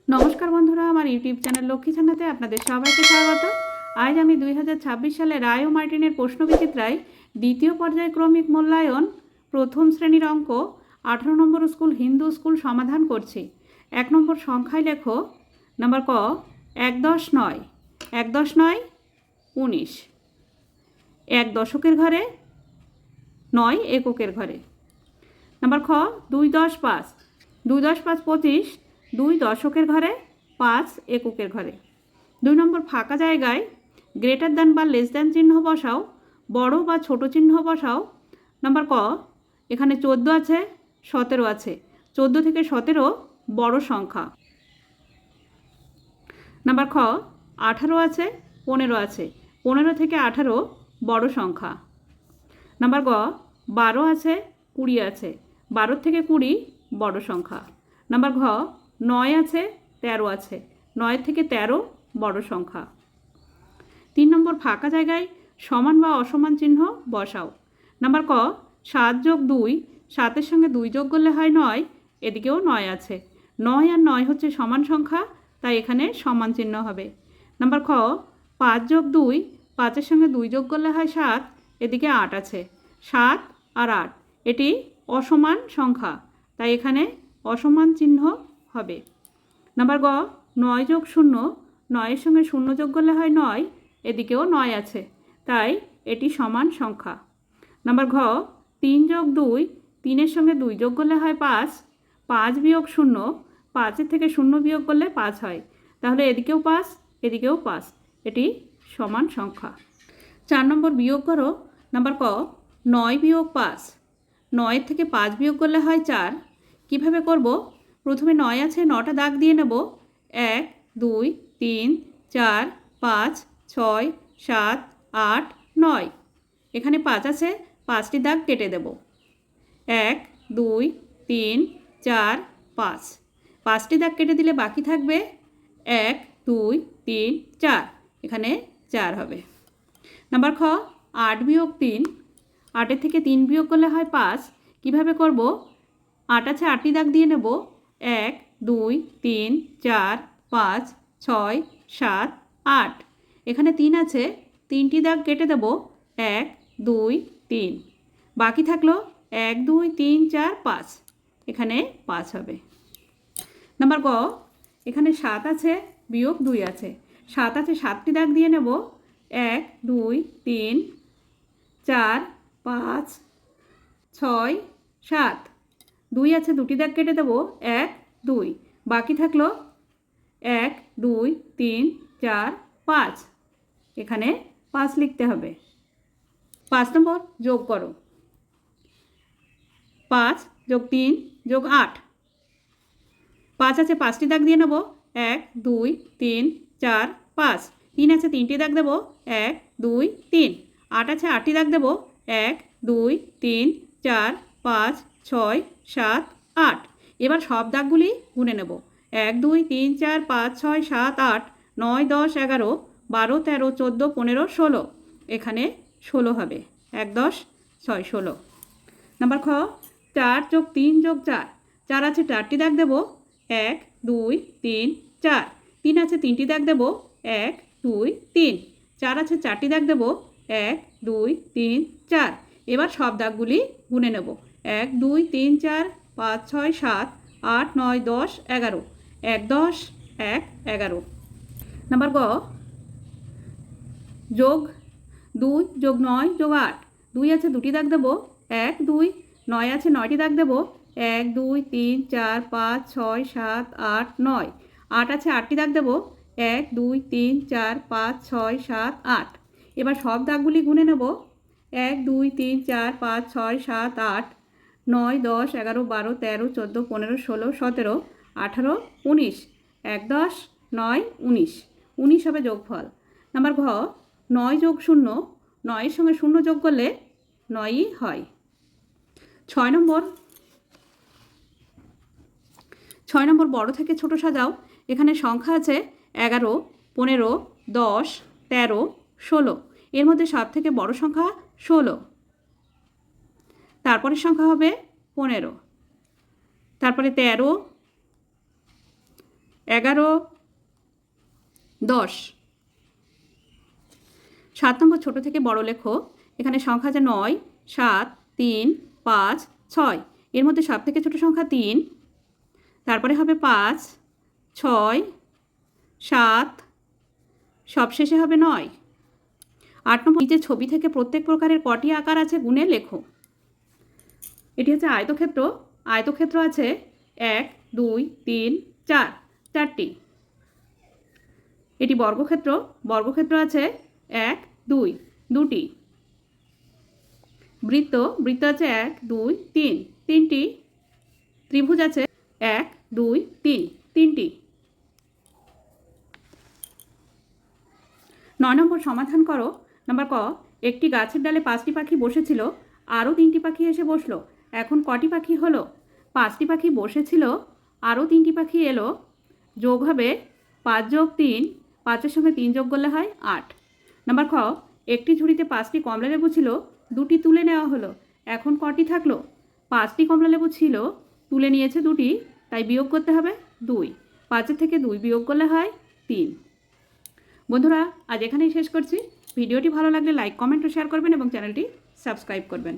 নমস্কার বন্ধুরা, আমার ইউটিউব চ্যানেল লক্ষ্মী ছানাতে আপনাদের সবাইকে স্বাগত। আজ আমি 2026 সালে রায় ও মার্টিনের প্রশ্নবিচিত্রায় দ্বিতীয় পর্যায়ক্রমিক মূল্যায়ন প্রথম শ্রেণীর অঙ্ক 18 নম্বর স্কুল হিন্দু স্কুল সমাধান করছি। 1 নম্বর সংখ্যায় লেখো নাম্বার ক 1-10-9, 1-10-9 19, 1 দশকের ঘরে 9 এককের ঘরে। নাম্বার খ 2-10-5, 2-10-5 25, 2 দশকের ঘরে 5 এককের ঘরে। 2 নম্বর ফাঁকা জায়গায় গ্রেটার দ্যান বা লেস দ্যান চিহ্ন বসাও, বড় বা ছোট চিহ্ন বসাও। নাম্বার ক এখানে 14 আছে, 17 আছে, 14 থেকে 17 বড় সংখ্যা। নাম্বার খ 18 আছে, 15 আছে, 15 থেকে 18 বড় সংখ্যা। নাম্বার গ 12 আছে, 20 আছে, 12 থেকে 20 বড় সংখ্যা। নাম্বার ঘ 9 আছে, 13 আছে, 9 থেকে 13 বড় সংখ্যা। 3 নম্বর ফাঁকা জায়গায় সমান বা অসমান চিহ্ন বসাও। নাম্বার ক 7+2, 7-এর সঙ্গে 2 যোগ করলে হয় 9, এদিকেও 9 আছে, 9 আর 9 হচ্ছে সমান সংখ্যা, তাই এখানে সমান চিহ্ন হবে। নাম্বার খ 5+2, 5-এর সঙ্গে 2 যোগ করলে হয় 7, এদিকে 8 আছে, 7 আর 8 এটি অসমান সংখ্যা, তাই এখানে অসমান চিহ্ন হবে। নাম্বার গ 9+0, 9-এর সঙ্গে 0 যোগ করলে হয় 9, এদিকেও 9 আছে, তাই এটি সমান সংখ্যা। নাম্বার ঘ 3+2, 3-এর সঙ্গে 2 যোগ করলে হয় 5, 5-0, 5-এর থেকে 0 বিয়োগ করলে 5 হয়, তাহলে এদিকেও 5 এদিকেও 5, এটি সমান সংখ্যা। 4 নম্বর বিয়োগ করো। নাম্বার ক 9-5, 9-এর থেকে 5 বিয়োগ করলে হয় 4। কিভাবে করব? প্রথমে 9 আছে, 9টা দাগ দিয়ে নেব। 1 2 3 4 5 6 7 8 9, এখানে 5 আছে, 5টি দাগ কেটে দেব। 1 2 3 4 5, 5টি দাগ কেটে দিলে বাকি থাকবে 1 2 3 4, এখানে 4 হবে। নাম্বার খ 8-3, 8-এর থেকে 3 বিয়োগ করলে হয় 5। কিভাবে করব? 8 আছে, 8টি দাগ দিয়ে নেব। 1 2 3 4 5 6 7 8, এখানে 3 আছে, 3টি দাগ কেটে দেব। 1 2 3, বাকি থাকলো 1 2 3 4 5, এখানে 5 হবে। নাম্বার গ এখানে 7 আছে, বিয়োগ 2 আছে, 7 আছে, 7টি দাগ দিয়ে নেব। 1 2 3 4 5 6 7, 2 আছে, 2টি দাগ কেটে দেবো। 1 2, বাকি থাকলো 1 2 3 4 5, এখানে 5 লিখতে হবে। 5 নম্বর যোগ করো। 5 + 3 + 8, 5 আছে, 5টি দাগ দিয়ে নেব। 1 2 3 4 5, 3 আছে, 3টি দাগ দেবো। 1 2 3, 8 আছে, 8টি দাগ দেবো। 1 2 3 4 5 6 7 8, এবার সব দাগগুলি গুনে নেব। 1 2 3 4 5 6 7 8 9 10 11 12 13 14 15 16, এখানে 16 হবে। 1 10 6 16। নাম্বার খ 4 + 3 + 4, 4 আছে, 4টি দাগ দেবো। 1 2 3 4, 3 আছে, 3টি দাগ দেবো। 1 2 3, 4 আছে, 4টি দাগ দেবো। 1 2 3 4, এবার সব দাগগুলি গুনে নেব। 1 2 3 4 5 6 7 8 9 10 11, 1 10 1 11। নাম্বার গ যোগ 2 + 9 + 8, 2 আছে, 2টি দাগ দেবো। 1 2, 9 আছে, 9টি দাগ দেবো। 1 2 3 4 5 6 7 8 9, 8 আছে, 8টি দাগ দেবো। 1 2 3 4 5 6 7 8, এবার সব দাগগুলি গুনে নেব। 1 2 3 4 5 6 7 8 9 10 11 12 13 14 15 16 17 18 19, 1 10 9 19, 19 হবে যোগফল। নাম্বার ঘ 9 + 0, 9-এর সঙ্গে 0 যোগ করলে 9ই হয়। 6 নম্বর বড় থেকে ছোট সাজাও। এখানে সংখ্যা আছে 11 15 10 13 16, এর মধ্যে সব থেকে বড় সংখ্যা 16, তারপরের সংখ্যা হবে 15, তারপরে 13 11, 10। 7 নম্বর ছোট থেকে বড় লেখো। এখানে সংখ্যা আছে 9, 7, 3, 5, 6। এর মধ্যে সব থেকে ছোট সংখ্যা 3, তারপরে হবে 5, 6, 7, সবশেষে হবে 9। 8 নম্বর নিচের ছবি থেকে প্রত্যেক প্রকারের কটি আকার আছে গুণে লেখো। এটি হচ্ছে আয়তক্ষেত্র। আয়তক্ষেত্র আছে 1, 2, 3, 4, 4টি। এটি বর্গক্ষেত্র। বর্গক্ষেত্র আছে 1, 2, 2টি। বৃত্ত। বৃত্ত আছে 1, 2, 3, 3টি। ত্রিভুজ আছে 1, 2, 3, 3টি। 9 নম্বর সমাধান করো। নাম্বার ক, একটি গাছের ডালে 5টি পাখি বসেছিল, আরও 3টি পাখি এসে বসলো, এখন কটি পাখি হলো? 5টি পাখি বসেছিল, আরও 3টি পাখি এলো, যোগ হবে 5 যোগ 3, 5-এর সঙ্গে 3 যোগ করলে হয় 8। নাম্বার খ, একটি ঝুড়িতে 5টি কমলা লেবু ছিল, 2টি তুলে নেওয়া হলো, এখন কটি থাকলো? 5টি কমলা লেবু ছিল, তুলে নিয়েছে 2টি, তাই বিয়োগ করতে হবে 2। 5-এর থেকে 2 বিয়োগ করলে হয় 3। বন্ধুরা, আজ এখানেই শেষ করছি। ভিডিওটি ভালো লাগলে লাইক, কমেন্ট ও শেয়ার করবেন এবং চ্যানেলটি সাবস্ক্রাইব করবেন।